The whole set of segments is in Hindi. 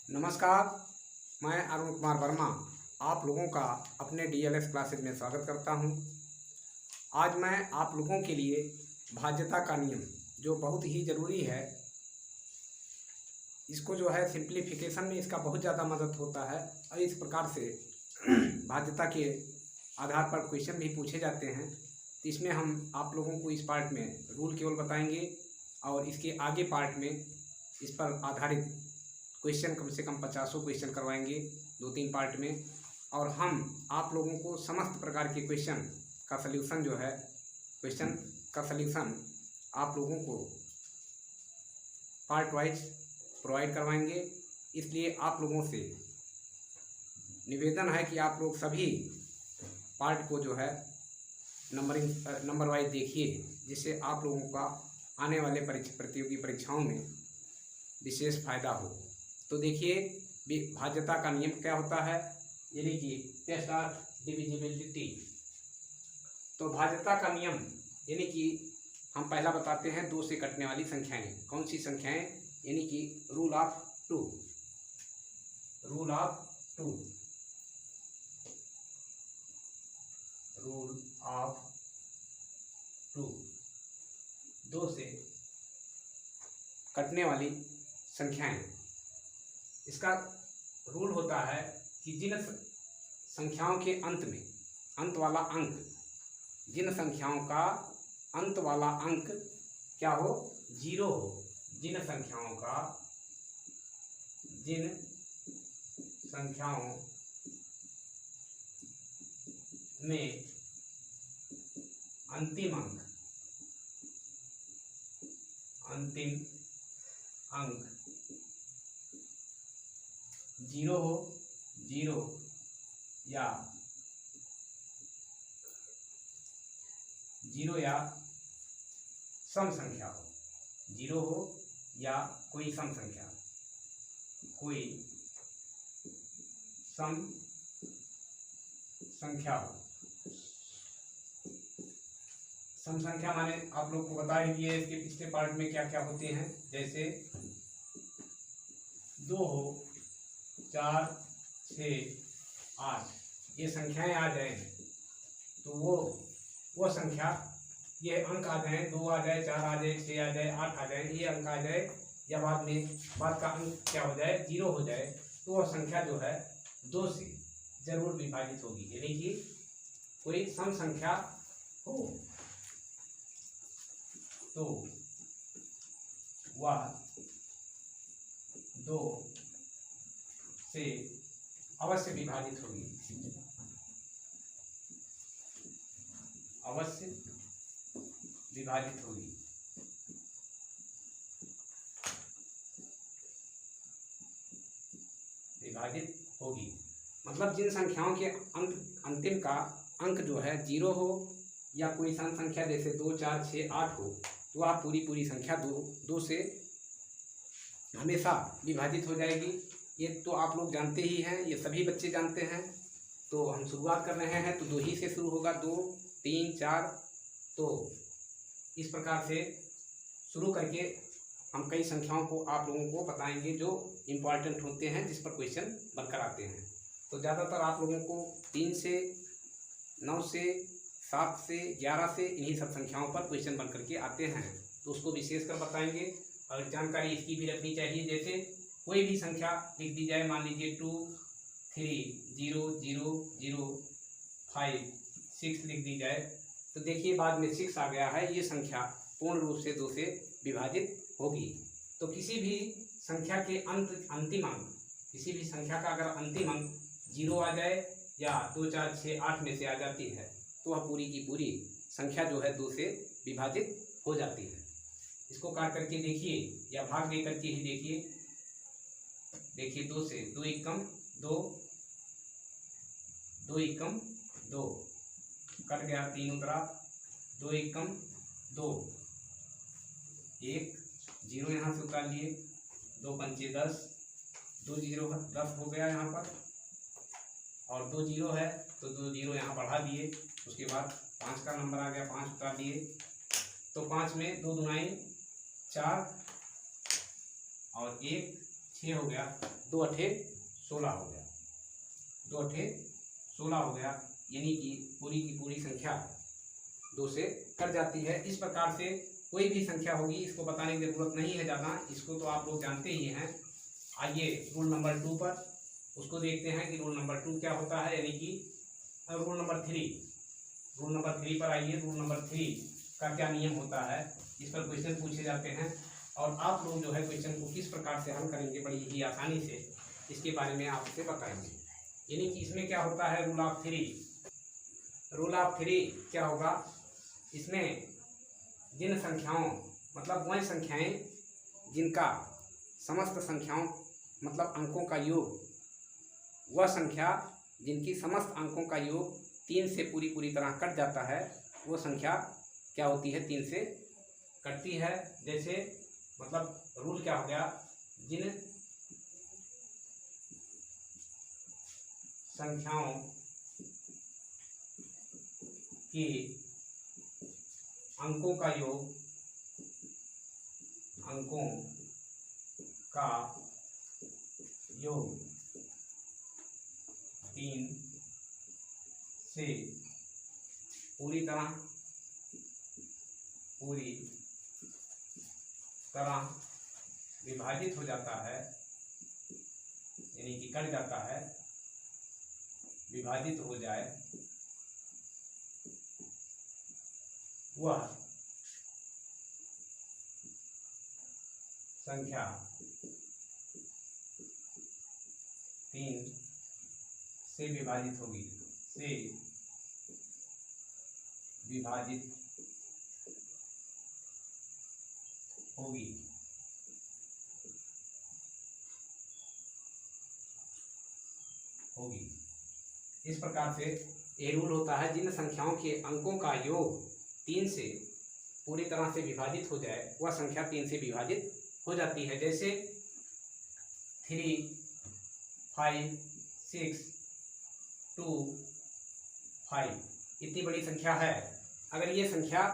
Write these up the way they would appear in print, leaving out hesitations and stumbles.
नमस्कार, मैं अरुण कुमार वर्मा आप लोगों का अपने डीएलएस क्लासेज में स्वागत करता हूं। आज मैं आप लोगों के लिए भाज्यता का नियम जो बहुत ही ज़रूरी है, इसको जो है सिंप्लीफिकेशन में इसका बहुत ज़्यादा मदद होता है और इस प्रकार से भाज्यता के आधार पर क्वेश्चन भी पूछे जाते हैं। तो इसमें हम आप लोगों को इस पार्ट में रूल केवल बताएंगे और इसके आगे पार्ट में इस पर आधारित क्वेश्चन कम से कम 50 क्वेश्चन करवाएंगे 2-3 पार्ट में। और हम आप लोगों को समस्त प्रकार के क्वेश्चन का सल्यूशन जो है आप लोगों को पार्ट वाइज प्रोवाइड करवाएंगे। इसलिए आप लोगों से निवेदन है कि आप लोग सभी पार्ट को जो है नंबर वाइज देखिए, जिससे आप लोगों का आने वाले प्रतियोगी परीक्षाओं में विशेष फायदा हो। तो देखिए भाज्यता का नियम क्या होता है, यानी कि टेस्ट ऑफ डिविजिबिलिटी। तो भाज्यता का नियम यानी कि हम पहला बताते हैं 2 से कटने वाली संख्याएं। कौन सी संख्याएं? यानी कि रूल ऑफ 2। रूल ऑफ 2 से कटने वाली संख्याएं। इसका रूल होता है कि जिन संख्याओं के अंत वाला अंक, जिन संख्याओं का अंत वाला अंक क्या हो? 0 हो। जिन संख्याओं में अंतिम अंक 0 हो, 0 या सम संख्या हो, 0 हो या कोई सम संख्या, हो। सम संख्या माने आप लोग को बता ही दिए इसके पिछले पार्ट में क्या क्या होते हैं। जैसे 2 हो, 4, 6, 8 ये संख्याएं आ जाए तो वो संख्या, ये अंक आ जाए, 2 आ जाए, 4 आ जाए, 6 आ जाए, 8 आ जाए, ये अंक आ जाए, या बाद का अंक क्या हो जाए? 0 हो जाए, तो वह संख्या जो है 2 से जरूर विभाजित होगी। यानी कि कोई सम संख्या हो तो वह 2 से अवश्य विभाजित होगी, मतलब जिन संख्याओं के अंतिम का अंक जो है 0 हो या कोई सम संख्या जैसे 2, 4, 6, 8 हो, तो वह पूरी संख्या 2 से हमेशा विभाजित हो जाएगी। ये तो आप लोग जानते ही हैं, ये सभी बच्चे जानते हैं। तो हम शुरुआत कर रहे हैं तो 2 ही से शुरू होगा, 2, 3, 4। तो इस प्रकार से शुरू करके हम कई संख्याओं को आप लोगों को बताएंगे जो इम्पॉर्टेंट होते हैं, जिस पर क्वेश्चन बनकर आते हैं। तो ज़्यादातर आप लोगों को 3 से 9 से 7 से 11 से इन्हीं सब संख्याओं पर क्वेश्चन बन करके आते हैं, तो उसको विशेषकर बताएंगे। और जानकारी इसकी भी रखनी चाहिए, जैसे कोई भी संख्या लिख दी जाए, मान लीजिए 2, 3, 0, 0, 0, 5, 6 लिख दी जाए, तो देखिए बाद में 6 आ गया है, ये संख्या पूर्ण रूप से 2 से विभाजित होगी। तो किसी भी संख्या के अंतिम अंक, किसी भी संख्या का अगर अंतिम अंक 0 आ जाए या 2, 4, 6, 8 में से आ जाती है, तो वह पूरी की पूरी संख्या जो है 2 से विभाजित हो जाती है। इसको काट करके देखिए या भाग दे करके ही देखिए। 2 से 2 एकम 2, 2 एकम 2 कट गया, 3 उतरा, 2 एकम 2, 1 0 यहाँ से उतार लिए, 2 पंचे 10, 2 0 10 हो गया यहाँ पर, और 2 0 है तो 2 0 यहाँ बढ़ा दिए। उसके बाद 5 का नंबर आ गया, 5 उतार दिए, तो 5 में 2 दूनाई 4 और 1 6 हो गया, 2 अठे 16 हो गया, 2 अठे 16 हो गया, यानी कि पूरी की पूरी संख्या 2 से कट जाती है। इस प्रकार से कोई भी संख्या होगी, इसको बताने की जरूरत नहीं है ज़्यादा, इसको तो आप लोग जानते ही हैं। आइए रूल नंबर 2 पर उसको देखते हैं कि रूल नंबर 2 क्या होता है, यानी कि रूल नंबर 3 पर आइए। रूल नंबर 3 का क्या नियम होता है, इस पर क्वेश्चन पूछे जाते हैं और आप लोग जो है क्वेश्चन को किस प्रकार से हल करेंगे बड़ी ही आसानी से, इसके बारे में आपसे बताएंगे। यानी कि इसमें क्या होता है, रूल ऑफ 3 क्या होगा, इसमें जिन संख्याओं मतलब वह संख्याएं जिनका समस्त संख्याओं मतलब अंकों का योग, वह संख्या जिनकी समस्त अंकों का योग 3 से पूरी तरह कट जाता है, वो संख्या क्या होती है, 3 से कटती है। जैसे मतलब रूल क्या हो गया, जिन संख्याओं की अंकों का योग 3 से पूरी तरह विभाजित हो जाता है, यानी कि कट जाता है, विभाजित हो जाए, वह संख्या 3 से विभाजित होगी, इस प्रकार से ये रूल होता है। जिन संख्याओं के अंकों का योग 3 से पूरी तरह से विभाजित हो जाए, वह संख्या 3 से विभाजित हो जाती है। जैसे 3, 5, 6, 2, 5 इतनी बड़ी संख्या है। अगर ये संख्या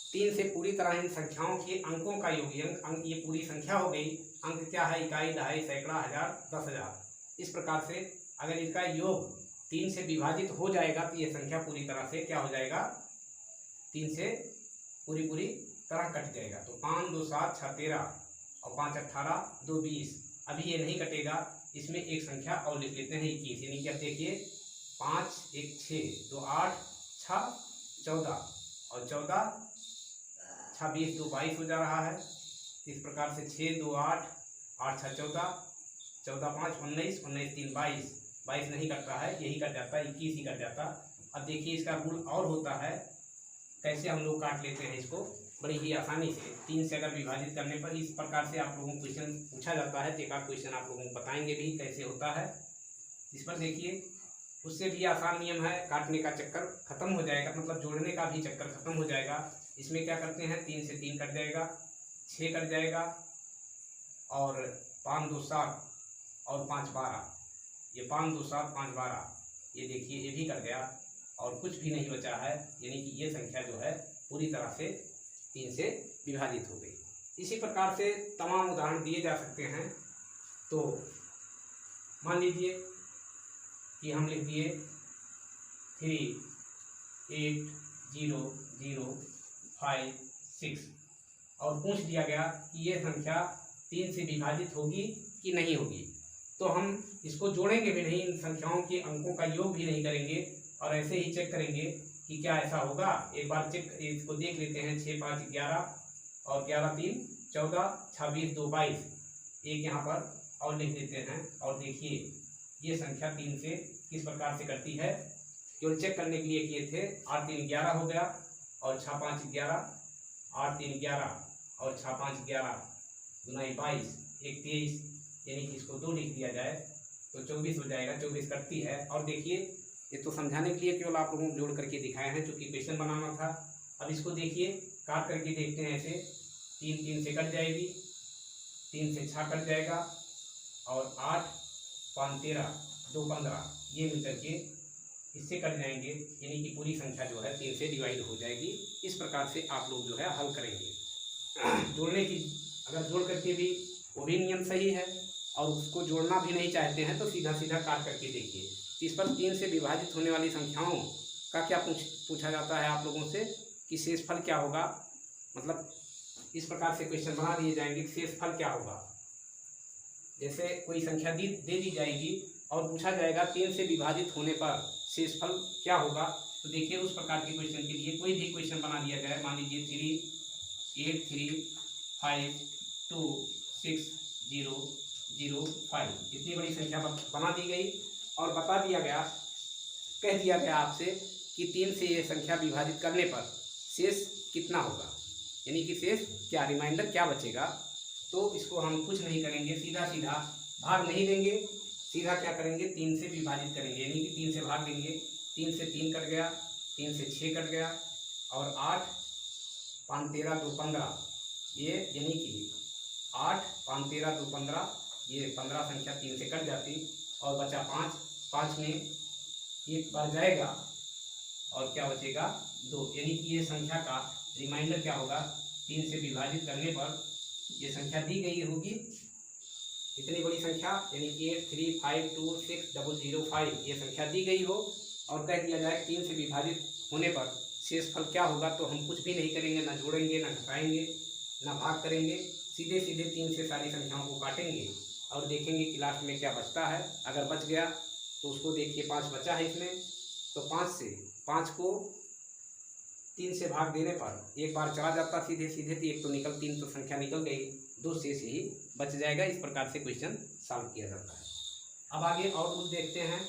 3 से पूरी तरह इन संख्याओं के अंकों का योग, ये पूरी संख्या हो गई। अंक क्या है, इकाई, दहाई, सैकड़ा, हजार, 10,000। इस प्रकार से अगर इनका योग 3 से विभाजित हो जाएगा तो ये संख्या पूरी तरह से क्या हो जाएगा, 3 से पूरी तरह कट जाएगा। तो 5, 2, 7, 6, 13 और 5, 18, 2, 20। अभी ये नहीं कटेगा, इसमें एक संख्या और लिख लेते हैं 21। यानी कि अब देखिए 5, 1, 6, 2, 8, 6, 14 और 14, 6, 20, 2, 22 हो जा रहा है। इस प्रकार से 6, 2, 8, 8, 6, 14, 14, 5, 19, 19, 3, 22, 22 नहीं कटता है, यही कट जाता है, 21 ही कट जाता। अब देखिए इसका रूल और होता है, कैसे हम लोग काट लेते हैं इसको बड़ी ही आसानी से। 3 से अगर विभाजित करने पर इस प्रकार से आप लोगों को क्वेश्चन पूछा जाता है, एक आध क्वेश्चन आप लोगों को बताएंगे भी कैसे होता है। इस पर देखिए उससे भी आसान नियम है, काटने का चक्कर खत्म हो जाएगा, मतलब जोड़ने का भी चक्कर खत्म हो जाएगा। इसमें क्या करते हैं, 3 से 3 कट जाएगा, 6 कट जाएगा और 5, 2, 7 और 5, 12। ये 5, 2, 7, 5, 12 ये देखिए ये भी कट गया और कुछ भी नहीं बचा है, यानी कि ये संख्या जो है पूरी तरह से 3 से विभाजित हो गई। इसी प्रकार से तमाम उदाहरण दिए जा सकते हैं। तो मान लीजिए कि हम लिख दिए 3, 8, 0, 0, 5, 6 और पूछ दिया गया कि ये संख्या 3 से विभाजित होगी कि नहीं होगी। तो हम इसको जोड़ेंगे भी नहीं, इन संख्याओं के अंकों का योग भी नहीं करेंगे और ऐसे ही चेक करेंगे कि क्या ऐसा होगा। एक बार चेक इसको देख लेते हैं। 6, 5, 11 और 11, 3, 14, 26, 2, 22 एक यहाँ पर और लिख देते हैं। और देखिए ये संख्या 3 से किस प्रकार से करती है, केवल चेक करने के लिए किए थे। 8, 3, 11 हो गया और 6, 5, 11, 8, 3, 11 और 6, 5, 11 गुनाई 22, 1, 23, यानी कि इसको 2 लिख दिया जाए तो 24 हो जाएगा। 24 कटती है। और देखिए ये तो समझाने के लिए केवल आप लोगों को जोड़ करके दिखाए हैं, क्योंकि क्वेश्चन बनाना था। अब इसको देखिए काट करके देखते हैं। ऐसे 3, 3 से कट जाएगी, 3 से 6 कट जाएगा और 8, 5, 13, 2, 15 ये मिल करके इससे कट जाएंगे, यानी कि पूरी संख्या जो है 3 से डिवाइड हो जाएगी। इस प्रकार से आप लोग जो है हल करेंगे। जोड़ने की अगर जोड़ करके भी वो भी नियम सही है, और उसको जोड़ना भी नहीं चाहते हैं तो सीधा सीधा काट करके देखिए। इस पर 3 से विभाजित होने वाली संख्याओं का क्या पूछा जाता है आप लोगों से कि शेषफल क्या होगा। मतलब इस प्रकार से क्वेश्चन बना दिए जाएंगे कि शेषफल क्या होगा। जैसे कोई संख्या दे दी जाएगी और पूछा जाएगा 3 से विभाजित होने पर शेषफल क्या होगा। तो देखिए उस प्रकार के क्वेश्चन के लिए कोई भी क्वेश्चन बना दिया जाए, मान लीजिए 3, 8, 3, 5, 2, 6, 0, 0, 5 इतनी बड़ी संख्या बना दी गई और बता दिया गया, कह दिया गया आपसे कि 3 से ये संख्या विभाजित करने पर शेष कितना होगा, यानी कि शेष क्या, रिमाइंडर क्या बचेगा। तो इसको हम कुछ नहीं करेंगे, सीधा सीधा भाग नहीं देंगे, सीधा क्या करेंगे 3 से विभाजित करेंगे, यानी कि 3 से भाग देंगे। 3 से 3 कट गया, 3 से 6 कट गया और 8, 5, 13, 2, 15 ये यानी कि 8, 5, 13, 2, 15 ये 15 संख्या 3 से कट जाती और बचा 5, 5 में 1 बार जाएगा और क्या बचेगा 2, यानी कि ये संख्या का रिमाइंडर क्या होगा। 3 से विभाजित करने पर ये संख्या दी गई होगी, इतनी बड़ी संख्या यानी कि 8, 3, 5, 2, 6, 0, 0, 5 ये संख्या दी गई हो और कह दिया जाए 3 से विभाजित होने पर शेषफल क्या होगा। तो हम कुछ भी नहीं करेंगे, ना जोड़ेंगे, ना घटाएंगे, ना भाग करेंगे, सीधे सीधे 3 से सारी संख्याओं को काटेंगे और देखेंगे कि लास्ट में क्या बचता है। अगर बच गया तो उसको देखिए 5 बचा है इसमें, तो 5 को 3 से भाग देने पर एक बार चला जाता सीधे सीधे, तो एक तो 3 तो संख्या निकल गई, 2 शेष ही बच जाएगा। इस प्रकार से क्वेश्चन सॉल्व किया जाता है। अब आगे और रूल देखते हैं।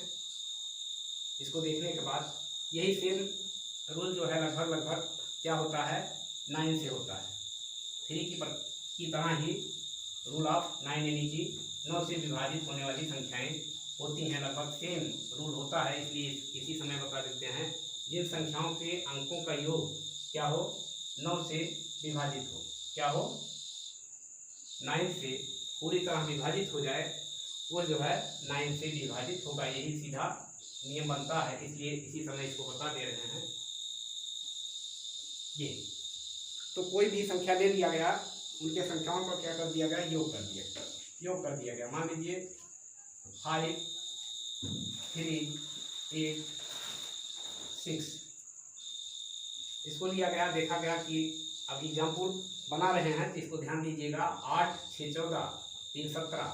इसको देखने के बाद यही सेम रूल जो है लगभग क्या होता है 9 से होता है। 3 की तरह ही रूल ऑफ 9 यानी कि 9 से विभाजित होने वाली संख्याएं होती हैं, लगभग सेम रूल होता है। इसलिए इसी समय बता देते हैं, जिन संख्याओं के अंकों का योग क्या हो 9 से विभाजित हो, क्या हो 9 से पूरी तरह विभाजित हो जाए, वो जो है 9 से विभाजित होगा। यही सीधा नियम बनता है, इसलिए इसी समय इसको बता दे रहे हैं। ये तो कोई भी संख्या ले लिया गया, उनके संख्याओं को क्या कर दिया गया, योग कर दिया गया। मान लीजिए 5, 3, 8, 6 इसको लिया गया, देखा गया कि अब एग्जाम्पल बना रहे हैं तो इसको ध्यान दीजिएगा। 8, 6, 14, 3, 17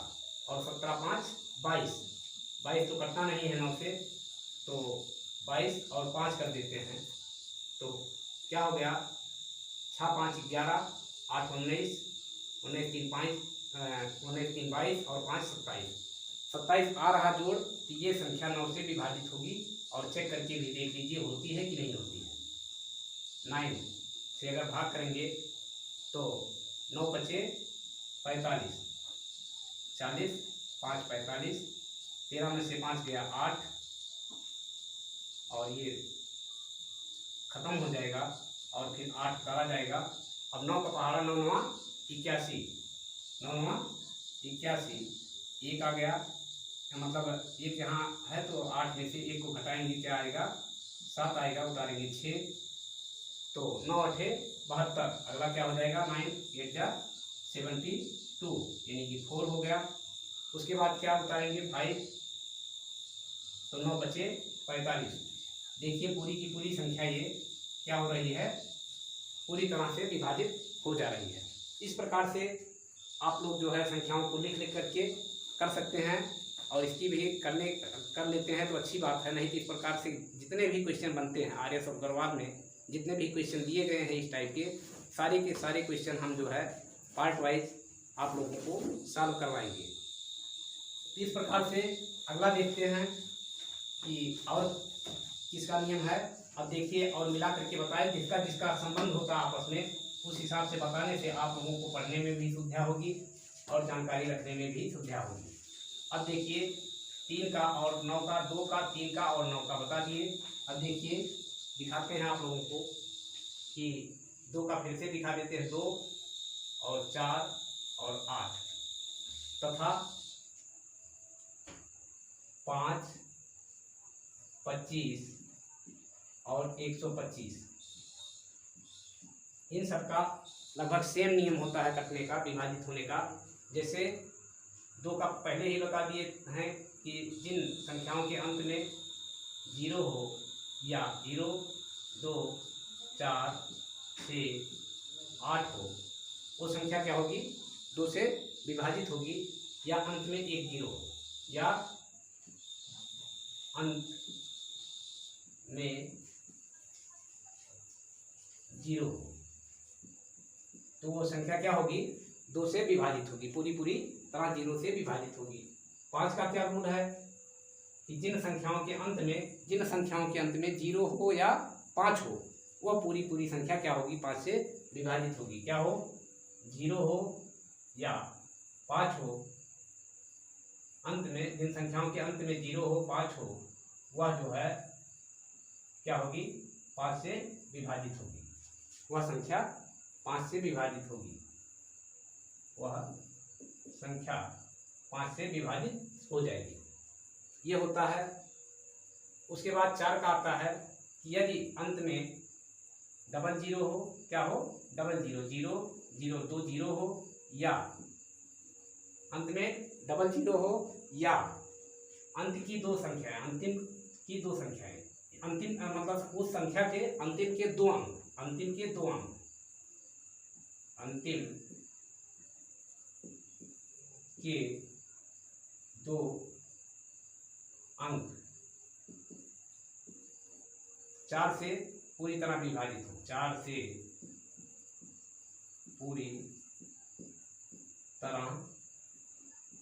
और 17, 5, 22 22 तो कटना नहीं है 9 से, तो 22 और 5 कर देते हैं तो क्या हो गया 6, 5, 11, 8, 19, 19, 3, 5, 19, 3, 22 और 5, 27 27 आ रहा जोड़, तो ये संख्या 9 से विभाजित होगी। और चेक करके भी देख लीजिए होती है कि नहीं होती है। 9 से अगर भाग करेंगे तो 9 बचे 45, 40, 5, 45, 13 में से 5 गया 8 और ये खत्म हो जाएगा और फिर 8 करा जाएगा। अब 9 का पहाड़ा 9, 9, 81, 9, 9, 81 1 आ गया, मतलब एक यहाँ है तो 8 में से 1 को घटाएंगे क्या आएगा 7 आएगा, उतारेंगे 6 तो 9, 8, 72 अगला क्या हो जाएगा 9, 8, 72 यानी कि 4 हो गया। उसके बाद क्या उतारेंगे 5 तो 9 बचे 45। देखिए पूरी की पूरी संख्या ये क्या हो रही है, पूरी तरह से विभाजित हो जा रही है। इस प्रकार से आप लोग जो है संख्याओं को लिख करके कर सकते हैं और इसकी भी कर लेते हैं तो अच्छी बात है। नहीं तो इस प्रकार से जितने भी क्वेश्चन बनते हैं आर्यस और गढ़वाल में, जितने भी क्वेश्चन दिए गए हैं इस टाइप के सारे क्वेश्चन हम जो है पार्ट वाइज आप लोगों को सॉल्व करवाएंगे। इस प्रकार से अगला देखते हैं कि और किसका नियम है। अब देखिए और मिला करके बताएं, जिसका जिसका संबंध होता है आपस में, उस हिसाब से बताने से आप लोगों को पढ़ने में भी सुविधा होगी और जानकारी रखने में भी सुविधा होगी। अब देखिए 3 का और 9 का, 2 का, 3 का और 9 का बता दिए। अब देखिए दिखाते हैं आप लोगों को कि 2 का फिर से दिखा देते हैं, 2 और 4 और 8 तथा 5, 25 और 125 इन सब का लगभग सेम नियम होता है कटने का, विभाजित होने का। जैसे 2 का पहले ही बता दिए हैं कि जिन संख्याओं के अंत में 0 हो या 0, 2, 4, 6, 8 हो, वो संख्या क्या होगी? 2 से विभाजित होगी या अंत में एक 0 हो या अंत में 0 हो, तो वो संख्या क्या होगी? 2 से विभाजित होगी, पूरी तरह 0 से विभाजित होगी। 5 का क्या रूल है कि जिन संख्याओं के अंत में 0 हो या 5 हो, वह पूरी संख्या क्या होगी? 5 से विभाजित होगी। क्या हो? 0 हो या 5 हो, अंत में जिन संख्याओं के अंत में 0 हो, 5 हो, वह जो है क्या होगी? 5 से विभाजित होगी। वह संख्या 5 से विभाजित होगी। वह संख्या 5 से विभाजित हो जाएगी। ये होता है। उसके बाद 4 का आता है कि यदि अंत में डबल 0 हो, क्या हो? डबल 0, 0, 0, 2 0 हो या अंत में डबल 0 हो या अंत की 2 संख्याएं, अंतिम की 2 संख्याएं, अंतिम मतलब उस संख्या के अंतिम के 2 अंक, अंतिम के 2 अंक, अंतिम के 2 अंक 4 से पूरी तरह विभाजित हो, 4 से पूरी तरह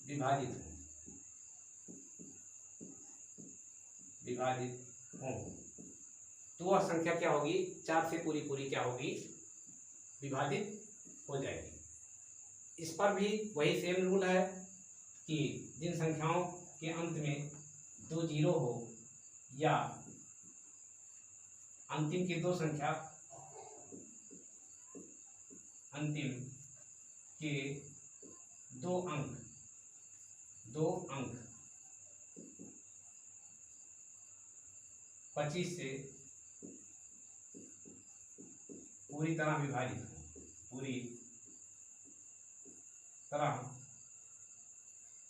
विभाजित हो, तो वह संख्या क्या होगी? 4 से पूरी क्या होगी? विभाजित हो जाएगी। इस पर भी वही सेम रूल है कि जिन संख्याओं के अंत में 2 0 हो या अंतिम की 2 संख्या, अंतिम के 2 अंक 25 से पूरी तरह विभाजित हो, पूरी तरह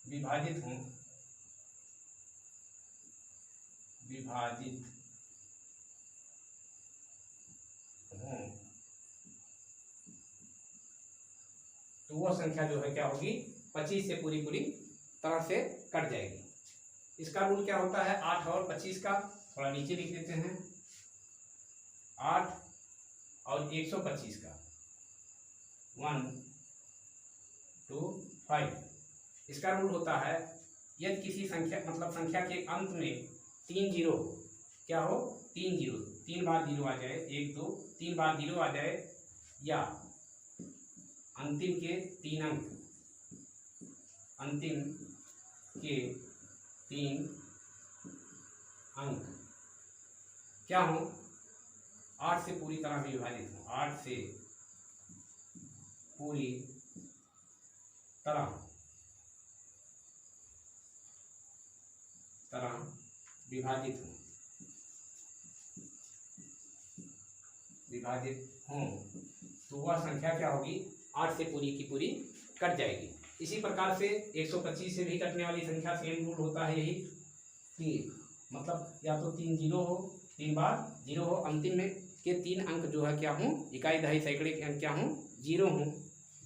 विभाजित हो, तो वह संख्या जो है क्या होगी? 25 से पूरी तरह से कट जाएगी। इसका रूल क्या होता है? 8 और 25 का थोड़ा नीचे लिख देते हैं। 8 और 125 का 1 2 5। इसका रूल होता है यदि किसी संख्या मतलब संख्या के अंत में 3 0 हो, क्या हो? 3 0, 3 बार 0 आ जाए, 1 2 3 बार 0 आ जाए या अंतिम के 3 अंक, अंतिम के 3 अंक क्या हो? 8 से पूरी तरह विभाजित हो, 8 से पूरी तरह विभाजित हो, तो वह संख्या क्या होगी? 8 से पूरी की पूरी कट जाएगी। इसी प्रकार से 125 से भी कटने वाली संख्या सेम रूल होता है यही कि मतलब या तो 3 0 हो, 3 बार 0 हो, अंतिम में के 3 अंक जो है क्या हों? इकाई दहाई सैकड़े के अंक क्या हों? 0 हों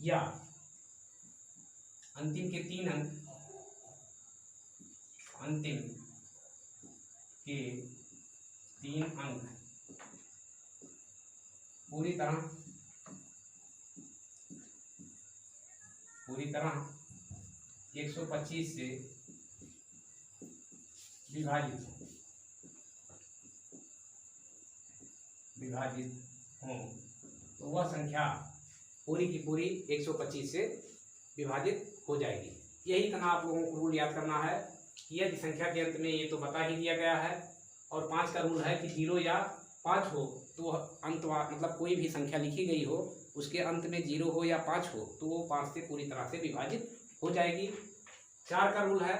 या अंतिम के 3 अंक, अंतिम के 3 अंक पूरी तरह 125 से विभाजित हो, तो वह संख्या पूरी की पूरी 125 से विभाजित हो जाएगी। यही इतना आप लोगों को रूल याद करना है कि यदि संख्या के अंत में ये तो बता ही दिया गया है, और 5 का रूल है कि 0 या 5 हो तो अंत मतलब कोई भी संख्या लिखी गई हो उसके अंत में 0 हो या 5 हो तो वो 5 से पूरी तरह से विभाजित हो जाएगी। 4 का रूल है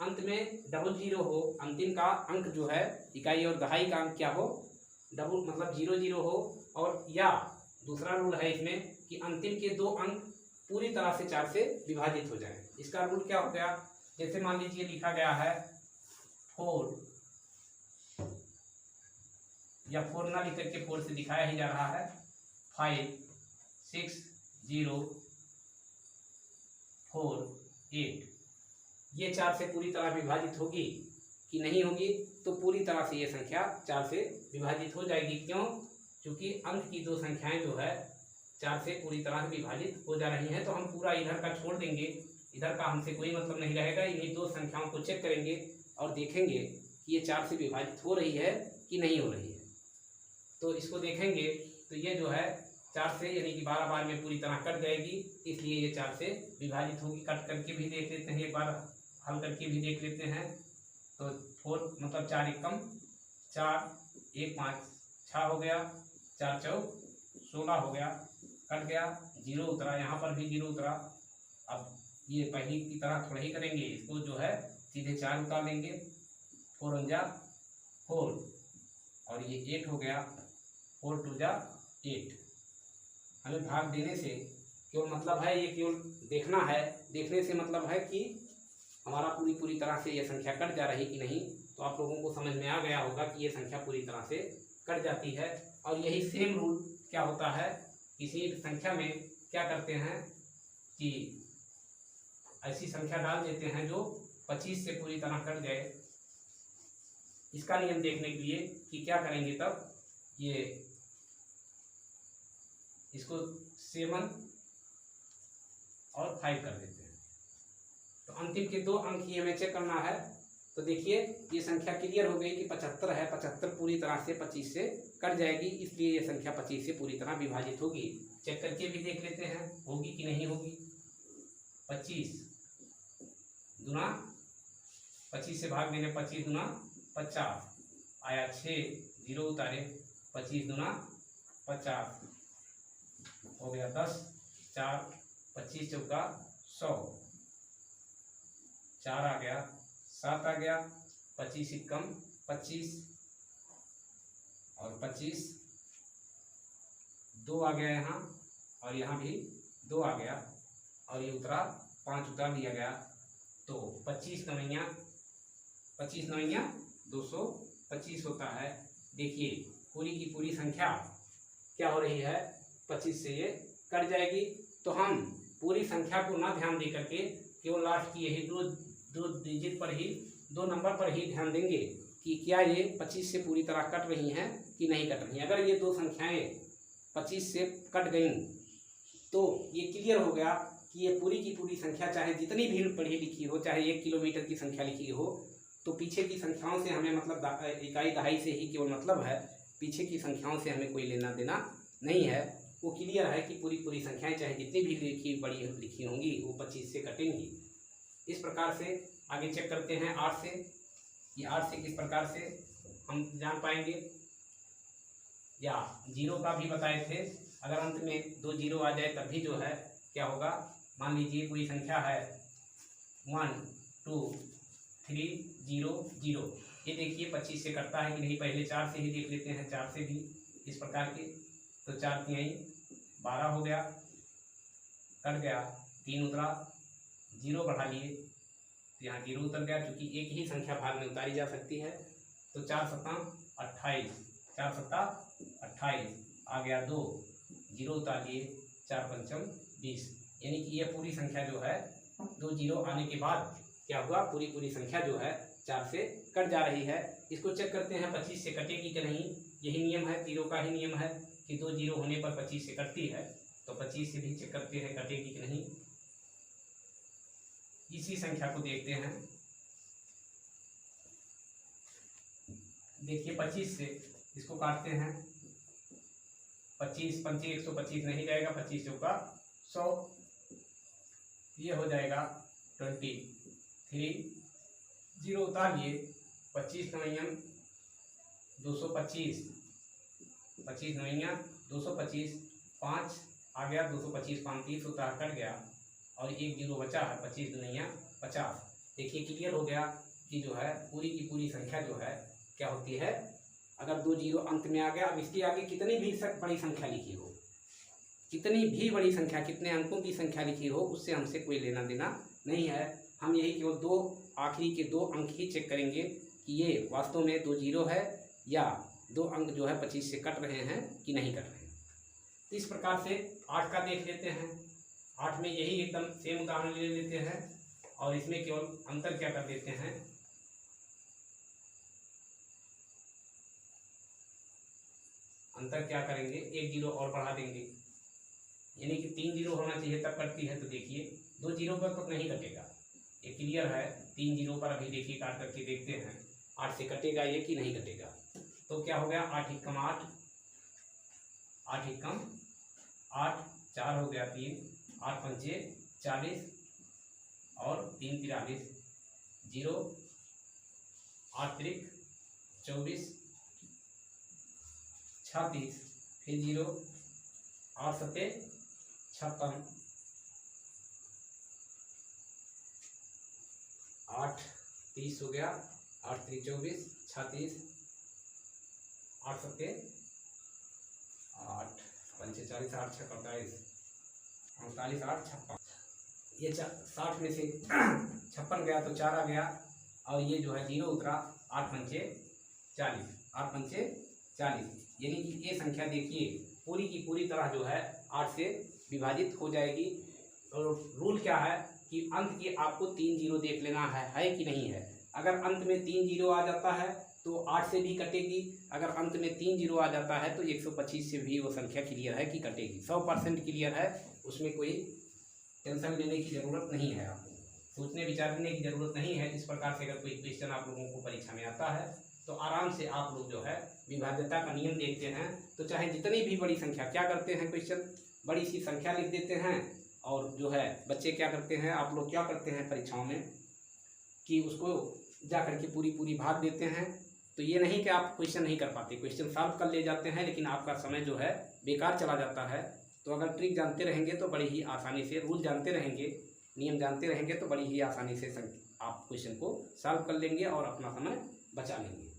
अंत में डबल 0 हो, अंतिम का अंक जो है इकाई और दहाई का अंक क्या हो? डबल मतलब 0 0 हो, और या दूसरा रूल है इसमें कि अंतिम के 2 अंक पूरी तरह से 4 से विभाजित हो जाए। इसका रूल क्या हो गया, जैसे मान लीजिए लिखा गया है 4 या 4 ना लिख करके 4 से दिखाया ही जा रहा है 5 6 0 4 8, ये 4 से पूरी तरह विभाजित होगी कि नहीं होगी, तो पूरी तरह से ये संख्या 4 से विभाजित हो जाएगी। क्यों? क्योंकि अंक की दो संख्याएं जो है 4 से पूरी तरह से विभाजित हो जा रही हैं, तो हम पूरा इधर का छोड़ देंगे, इधर का हमसे कोई मतलब नहीं रहेगा। इन्हीं दो संख्याओं को चेक करेंगे और देखेंगे कि ये 4 से विभाजित हो रही है कि नहीं हो रही है। तो इसको देखेंगे तो ये जो है 4 से यानी कि 12 बार में पूरी तरह कट जाएगी, इसलिए ये 4 से विभाजित होगी। कट करके भी देख लेते हैं, एक बार हल करके भी देख लेते हैं। तो 4 मतलब 4 एकम 4, 1 5 6 हो गया, 4 चौक 16 हो गया, कट गया, 0 उतरा, यहाँ पर भी 0 उतरा। अब ये पहली की तरह थोड़ा ही करेंगे, इसको जो है सीधे 4 उतार लेंगे, 4 1 जा 4 और ये 8 हो गया, 4 2 जा 8। हमें भाग देने से केवल मतलब है, ये केवल देखना है, देखने से मतलब है कि हमारा पूरी तरह से ये संख्या कट जा रही कि नहीं। तो आप लोगों को समझ में आ गया होगा कि ये संख्या पूरी तरह से कट जाती है। और यही सेम रूल क्या होता है, किसी संख्या में क्या करते हैं कि ऐसी संख्या डाल देते हैं जो 25 से पूरी तरह कट जाए। इसका नियम देखने के लिए कि क्या करेंगे, तब ये इसको 7 और 5 कर देते हैं। तो अंतिम के 2 अंक ही हमें चेक करना है। तो देखिए ये संख्या क्लियर हो गई कि 75 है, 75 पूरी तरह से 25 से कट जाएगी, इसलिए ये संख्या 25 से पूरी तरह विभाजित होगी। चेक करके भी देख लेते हैं होगी कि नहीं होगी। 25 दूना 25 से भाग देने, 25 दूना 50 आया, 6 0 उतारे, 25 दूना 50 हो गया 10, 4 25 चौका 100, 4 आ गया, 7 आ गया, 25 एकम 25 और 25 2 आ गया यहाँ, और यहाँ भी 2 आ गया, और ये उतरा 5 उतार दिया गया। तो 25 9 225 होता है। देखिए पूरी की पूरी संख्या क्या हो रही है, 25 से ये कट जाएगी। तो हम पूरी संख्या को ना ध्यान दे करके केवल लास्ट की यही दो डिजिट पर ही, 2 नंबर पर ही ध्यान देंगे कि क्या ये 25 से पूरी तरह कट रही हैं कि नहीं कट रही हैं। अगर ये 2 संख्याएं 25 से कट गई तो ये क्लियर हो गया कि ये पूरी की पूरी संख्या, चाहे जितनी भी पढ़ी लिखी हो, चाहे 1 किलोमीटर की संख्या लिखी हो, तो पीछे की संख्याओं से हमें मतलब इकाई दहाई से ही केवल मतलब है, पीछे की संख्याओं से हमें कोई लेना देना नहीं है। वो क्लियर है कि पूरी संख्याएं चाहे जितनी भी लिखी होंगी वो 25 से कटेंगी। इस प्रकार से आगे चेक करते हैं 8 से। ये 8 से किस प्रकार से हम जान पाएंगे, या 0 का भी बताए थे। अगर अंत में 2 0 आ जाए तब भी जो है क्या होगा, मान लीजिए कोई संख्या है 1 2 3 0 0, ये देखिए 25 से कटता है कि नहीं। पहले 4 से ही देख लेते हैं, 4 से भी इस प्रकार के। तो 4 3 12 हो गया, कट गया, 3 उतरा, 0 बढ़ा लिए, तो यहाँ 0 उतर गया, क्योंकि एक ही संख्या भाग में उतारी जा सकती है। तो 4 7 28, 4 7 28 आ गया, 2 0 उतार लिए, 4 5 20। यानी कि ये पूरी संख्या जो है 2 0 आने के बाद क्या हुआ, पूरी संख्या जो है 4 से कट जा रही है। इसको चेक करते हैं 25 से कटेगी कि नहीं। यही नियम है, तीरों का ही नियम है कि 2 0 होने पर 25 से कटती है। तो 25 से भी चेक करते हैं कटेगी कि नहीं। इसी संख्या को देखते हैं, देखिए 25 से इसको काटते हैं, 25 5 125 नहीं जाएगा, 25 चौका 100, ये हो जाएगा 23, 0 उतार लिए, 25 9 225, 25 9 225, 5 आ गया, 225 5 30 उतार कट गया, और 1 0 बचा है, 25 9 50। देखिए क्लियर हो गया कि जो है पूरी की पूरी संख्या जो है क्या होती है, अगर 2 0 अंत में आ गया। अब इसके आगे कितनी भी बड़ी संख्या लिखी हो, कितनी भी बड़ी संख्या, कितने अंकों की संख्या लिखी हो, उससे हमसे कोई लेना देना नहीं है। हम यही केवल दो आखिरी के 2 अंक ही चेक करेंगे कि ये वास्तव में 2 जीरो है या 2 अंक जो है 25 से कट रहे हैं कि नहीं कट रहे हैं। तो इस प्रकार से 8 का देख लेते हैं। 8 में यही एकदम सेम उदाहरण ले लेते हैं और इसमें केवल अंतर क्या कर देते हैं, अंतर क्या करेंगे, 1 जीरो और बढ़ा देंगे, यानी कि 3 जीरो होना चाहिए तब कटती है। तो देखिए 2 जीरो पर तो नहीं कटेगा, ये क्लियर है। 3 जीरो पर अभी देखिए काट करके देखते हैं 8 से कटेगा ये कि नहीं कटेगा। तो क्या हो गया, 8 एकम 8, 8 एकम 8, 4 हो गया 3, 8 पंचे 40 और 3 43, 0, 8 त्रिक 24, 36, फिर 0, 8 सत्ते 56, 8 30 हो गया, 8 त्रिक 24, 36, 8 सत्ते 8 पंचे 40, 8 छः 48, 48, 8 56, ये 60 में से 56 गया तो 4 आ गया और ये जो है 0 उतरा, 8 पंचे 40, 8 पंचे 40, यानी कि ये संख्या देखिए पूरी की पूरी तरह जो है 8 से विभाजित हो जाएगी। और रूल क्या है कि अंत के आपको 3 जीरो देख लेना है कि नहीं है। अगर अंत में 3 जीरो आ जाता है तो 8 से भी कटेगी, अगर अंत में 3 जीरो आ जाता है तो 125 से भी वो संख्या क्लियर है कि कटेगी। 100% क्लियर है, उसमें कोई टेंशन लेने की ज़रूरत नहीं है, आपको सोचने विचारने की ज़रूरत नहीं है। इस प्रकार से अगर कोई क्वेश्चन आप लोगों को परीक्षा में आता है तो आराम से आप लोग जो है विभाज्यता का नियम देखते हैं तो चाहे जितनी भी बड़ी संख्या, क्या करते हैं क्वेश्चन, बड़ी सी संख्या लिख देते हैं और जो है बच्चे क्या करते हैं, आप लोग क्या करते हैं परीक्षाओं में कि उसको जा करके पूरी भाग देते हैं। तो ये नहीं कि आप क्वेश्चन नहीं कर पाते, क्वेश्चन सॉल्व कर ले जाते हैं लेकिन आपका समय जो है बेकार चला जाता है। तो अगर ट्रिक जानते रहेंगे तो बड़ी ही आसानी से, रूल जानते रहेंगे, नियम जानते रहेंगे तो बड़ी ही आसानी से आप क्वेश्चन को सॉल्व कर लेंगे और अपना समय बचा लेंगे।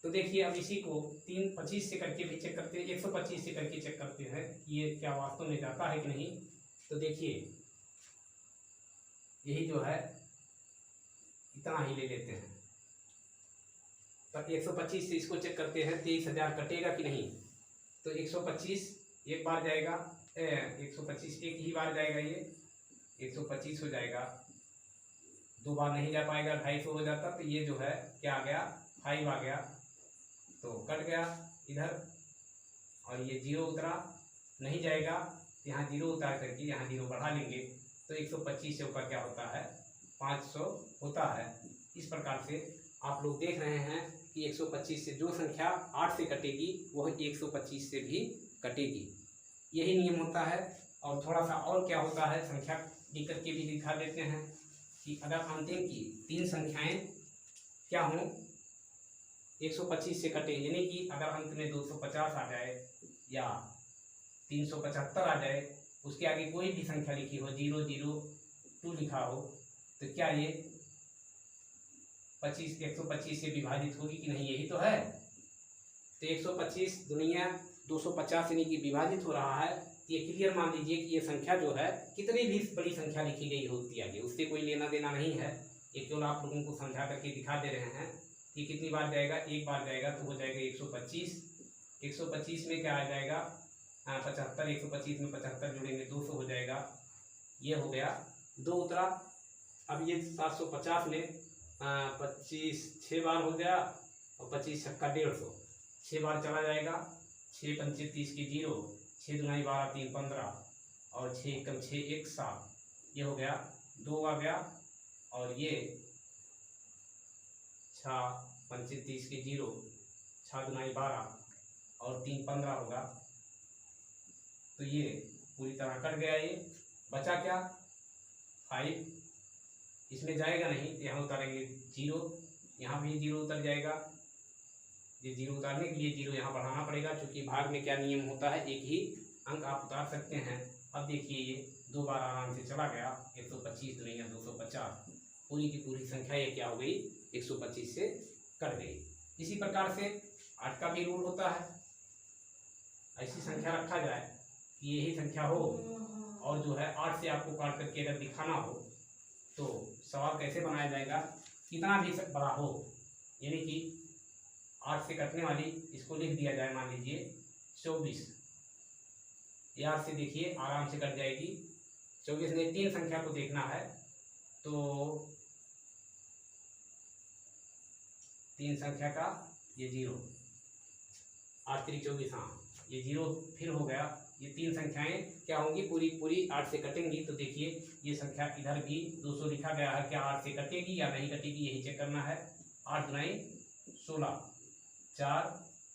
तो देखिए अब इसी को 325 से करके भी चेक करते हैं, 125 से करके चेक करते हैं कि ये क्या वास्तव में जाता है कि नहीं। तो देखिए यही जो है इतना ही ले लेते हैं, तो 125 से इसको चेक करते हैं 23,000 कटेगा कि नहीं। तो 125 एक बार जाएगा, 125 एक ही बार जाएगा, ये 125 हो जाएगा, 2 बार नहीं जा पाएगा, 250 हो जाता। तो ये जो है क्या आ गया, 5 आ गया, तो कट गया इधर और ये 0 उतरा, नहीं जाएगा, यहाँ 0 उतार करके यहाँ 0 बढ़ा लेंगे तो 125 से ऊपर क्या होता है, 500 होता है। इस प्रकार से आप लोग देख रहे हैं कि 125 से जो संख्या 8 से कटेगी वह 125 से भी कटेगी, यही नियम होता है। और थोड़ा सा और क्या होता है, संख्या लिख करके भी दिखा देते हैं कि अगर अंतिम की 3 संख्याएं क्या हों 125 से कटे, यानी कि अगर अंत में 250 आ जाए या 375 आ जाए, उसके आगे कोई भी संख्या लिखी हो, 002 लिखा हो, तो क्या ये 125 से विभाजित होगी कि नहीं, यही तो है। तो 125 दुनिया 250 यानी कि विभाजित हो रहा है, ये क्लियर मान लीजिए कि ये संख्या जो है कितनी भी बड़ी संख्या लिखी गई होती आगे उससे कोई लेना देना नहीं है। ये केवल आप लोगों को समझा करके दिखा दे रहे हैं कि कितनी बार जाएगा, एक बार जाएगा तो हो जाएगा 125। 125 में क्या आ जाएगा, 75, 125 में 75 जोड़ेंगे 200 हो जाएगा, ये हो गया 2 उतरा। अब ये 750 में 25 6 बार हो गया और 25 छक्का 150, 6 बार चला जाएगा, 6 पंचे 30 की 0, 6 दुनाई 12 3 15 और 6 एकम 6 1 7, ये हो गया 2 आ गया और ये 6 पंचे 30 की 0, 6 दुनाई 12 और 3 15 होगा। तो ये पूरी तरह कट गया, ये बचा क्या 5, इसमें जाएगा नहीं तो यहाँ उतारेंगे 0, यहाँ भी 0 उतर जाएगा। ये 0 उतारने के लिए 0 यहाँ बढ़ाना पड़ेगा, क्योंकि भाग में क्या नियम होता है, एक ही अंक आप उतार सकते हैं। अब देखिए ये 2 बार आराम से चला गया, 125 दुनिया 250, पूरी की पूरी संख्या ये क्या हो गई 125 से कट गई। इसी प्रकार से 8 का भी रूल होता है, ऐसी संख्या रखा जाए कि यही संख्या हो और जो है 8 से आपको काट करके अगर दिखाना हो तो सवाल कैसे बनाया जाएगा, कितना भी बड़ा हो, यानी कि 8 से कटने वाली इसको लिख दिया जाए, मान लीजिए 24। ये 8 से देखिए आराम से कट जाएगी 24 ने 3 संख्या को देखना है तो 3 संख्या का ये 0, 8 3 24, हाँ ये 0 फिर हो गया। ये 3 संख्याएं क्या होंगी, पूरी पूरी 8 से कटेंगी। तो देखिए ये संख्या इधर भी 200 लिखा गया है, क्या 8 से कटेगी या नहीं कटेगी, यही चेक करना है। 8 दुनाई 16, 4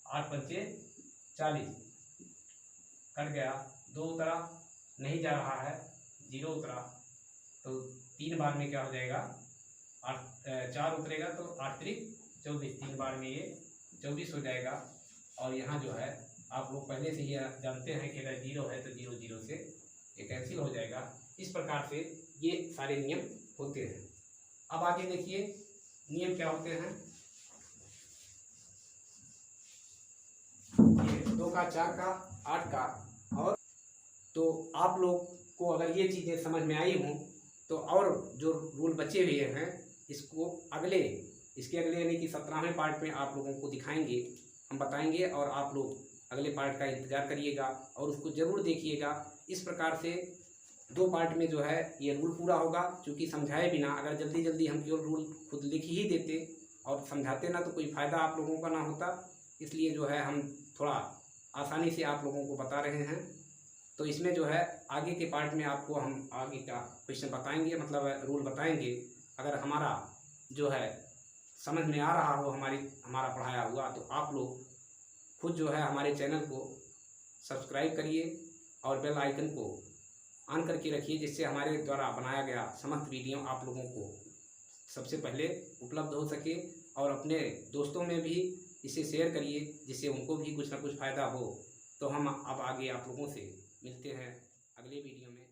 8 पंचे 40, कट गया। 2 उतरा, नहीं जा रहा है, 0 उतरा, तो 3 बार में क्या हो जाएगा, 4 उतरेगा तो 8 3 24, 3 बार में ये 24 हो जाएगा। और यहाँ जो है आप लोग पहले से ही जानते हैं कि अगर 0 है तो 0 0 से ये कैंसिल हो जाएगा। इस प्रकार से ये सारे नियम होते हैं। अब आगे देखिए नियम क्या होते हैं। ये 2 का 4 का 8 का, और तो आप लोग को अगर ये चीज़ें समझ में आई हों तो और जो रूल बचे हुए हैं इसको इसके अगले यानी कि 17वें पार्ट में आप लोगों को दिखाएंगे, हम बताएंगे, और आप लोग अगले पार्ट का इंतज़ार करिएगा और उसको ज़रूर देखिएगा। इस प्रकार से 2 पार्ट में जो है ये रूल पूरा होगा। क्योंकि समझाए बिना अगर जल्दी जल्दी हम केवल रूल खुद लिख ही देते और समझाते ना तो कोई फ़ायदा आप लोगों का ना होता। इसलिए जो है हम थोड़ा आसानी से आप लोगों को बता रहे हैं। तो इसमें जो है आगे के पार्ट में आपको हम आगे का क्वेश्चन बताएंगे, मतलब रूल बताएंगे। अगर हमारा जो है समझ में आ रहा हो हमारा पढ़ाया हुआ, तो आप लोग खुद जो है हमारे चैनल को सब्सक्राइब करिए और बेल आइकन को ऑन करके रखिए, जिससे हमारे द्वारा बनाया गया समस्त वीडियो आप लोगों को सबसे पहले उपलब्ध हो सके। और अपने दोस्तों में भी इसे शेयर करिए, जिससे उनको भी कुछ ना कुछ फ़ायदा हो। तो हम अब आगे आप लोगों से मिलते हैं अगले वीडियो में।